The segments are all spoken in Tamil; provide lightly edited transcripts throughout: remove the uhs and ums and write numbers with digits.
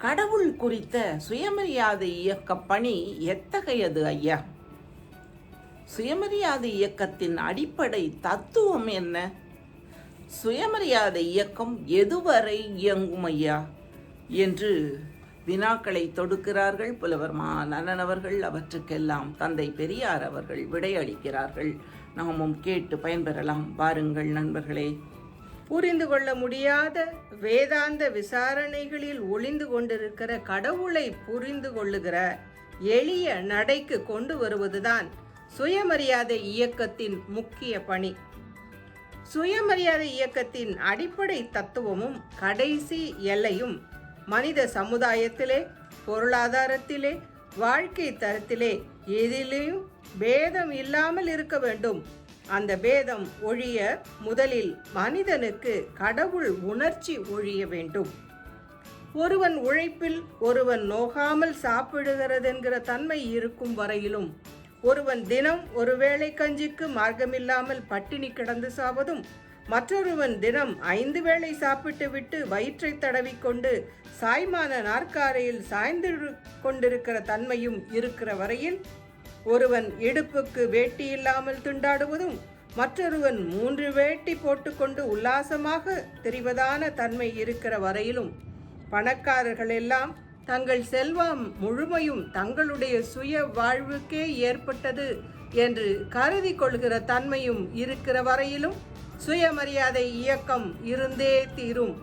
கடவுள் குறித்த சுயமரியாதை இயக்க பணி எத்தகையது ஐயா? சுயமரியாதை இயக்கத்தின் அடிப்படை தத்துவம் என்ன? சுயமரியாதை இயக்கம் எதுவரை இயங்கும் ஐயா என்று வினாக்களை தொடுக்கிறார்கள் புலவர் மா. நன்னன் அவர்கள். அவற்றுக்கெல்லாம் தந்தை பெரியார் அவர்கள் விடையளிக்கிறார்கள். நாமும் கேட்டு பயன்பெறலாம். வாருங்கள் நண்பர்களே. புரிந்து கொள்ள முடியாத வேதாந்த விசாரணைகளில் ஒளிந்து கொண்டிருக்கிற கடவுளை புரிந்து கொள்ளுகிற எளிய நடைக்கு கொண்டு வருவதுதான் சுயமரியாதை இயக்கத்தின் முக்கிய பணி. சுயமரியாதை இயக்கத்தின் அடிப்படை தத்துவமும் கடைசி எல்லையும் மனித சமுதாயத்திலே, பொருளாதாரத்திலே, வாழ்க்கை தரத்திலே எதிலேயும் பேதம் இல்லாமல் இருக்க வேண்டும். அந்த பேதம் ஒழிய முதலில் மனிதனுக்கு கடவுள் உணர்ச்சி ஒழிய வேண்டும். ஒருவன் உழைப்பில் ஒருவன் நோகாமல் சாப்பிடுகிறதென்கிற தன்மை இருக்கும் வரையிலும், ஒருவன் தினம் ஒருவேளை கஞ்சிக்கு மார்க்கமில்லாமல் பட்டினி கிடந்து சாவதும், மற்றொருவன் தினம் 5 வேளை சாப்பிட்டு விட்டு வயிற்றை தடவிக்கொண்டு சாய்மான நாற்காரையில் சாய்ந்து கொண்டிருக்கிற தன்மையும் இருக்கிற வரையில், ஒருவன் இடுப்புக்கு வேட்டி இல்லாமல் திண்டாடுவதும், மற்றொருவன் 3 வேட்டி போட்டுக்கொண்டு உல்லாசமாக தெரிவதான தன்மை இருக்கிற வரையிலும், பணக்காரர்கள் எல்லாம் தங்கள் செல்வம் முழுமையும் தங்களுடைய சுய வாழ்வுக்கே ஏற்பட்டது என்று கருதி கொள்கிற தன்மையும் இருக்கிற வரையிலும் சுயமரியாதை இயக்கம் இருந்தே தீரும்.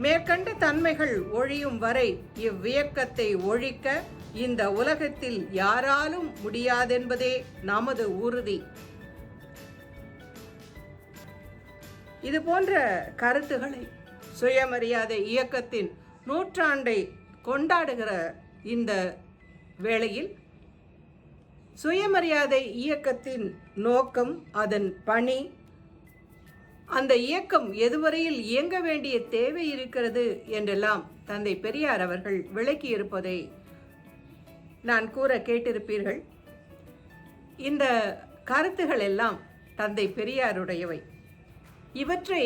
மேற்கண்ட தன்மைகள் ஒழியும் வரை இவ்வியக்கத்தை ஒழிக்க இந்த உலகத்தில் யாராலும் முடியாதென்பதே நமது உறுதி. இது போன்ற கருத்துக்களை சுயமரியாதை இயக்கத்தின் நூற்றாண்டை கொண்டாடுகிற இந்த வேளையில் சுயமரியாதை இயக்கத்தின் நோக்கம், அதன் பணி, அந்த இயக்கம் எதுவரையில் இயங்க வேண்டிய தேவை இருக்கிறது என்றெல்லாம் தந்தை பெரியார் அவர்கள் விளக்கியிருப்பதை நான் கூற கேட்டிருப்பீர்கள். இந்த கருத்துகள் எல்லாம் தந்தை பெரியாருடையவை. இவற்றை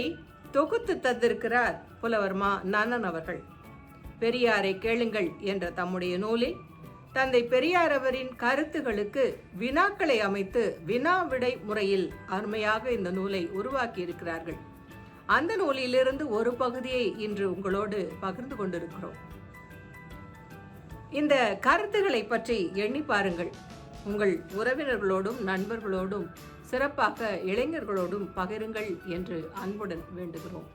தொகுத்து தந்திருக்கிறார் புலவர் மா. நன்னன் அவர்கள். பெரியாரை கேளுங்கள் என்ற தம்முடைய நூலில் தந்தை பெரியார் அவரின் கருத்துகளுக்கு வினாக்களை அமைத்து வினா விடை முறையில் அருமையாக இந்த நூலை உருவாக்கி இருக்கிறார்கள். அந்த நூலிலிருந்து ஒரு பகுதியை இன்று உங்களோடு பகிர்ந்து கொண்டிருக்கிறோம். இந்த கருத்துக்களை பற்றி எண்ணி பாருங்கள். உங்கள் உறவினர்களோடும் நண்பர்களோடும் சிறப்பாக இளைஞர்களோடும் பகிருங்கள் என்று அன்புடன் வேண்டுகிறோம்.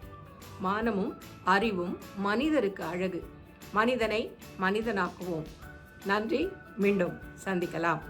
மானமும் அறிவும் மனிதருக்கு அழகு. மனிதனை மனிதனாக்குவோம். நன்றி. மீண்டும் சந்திக்கலாம்.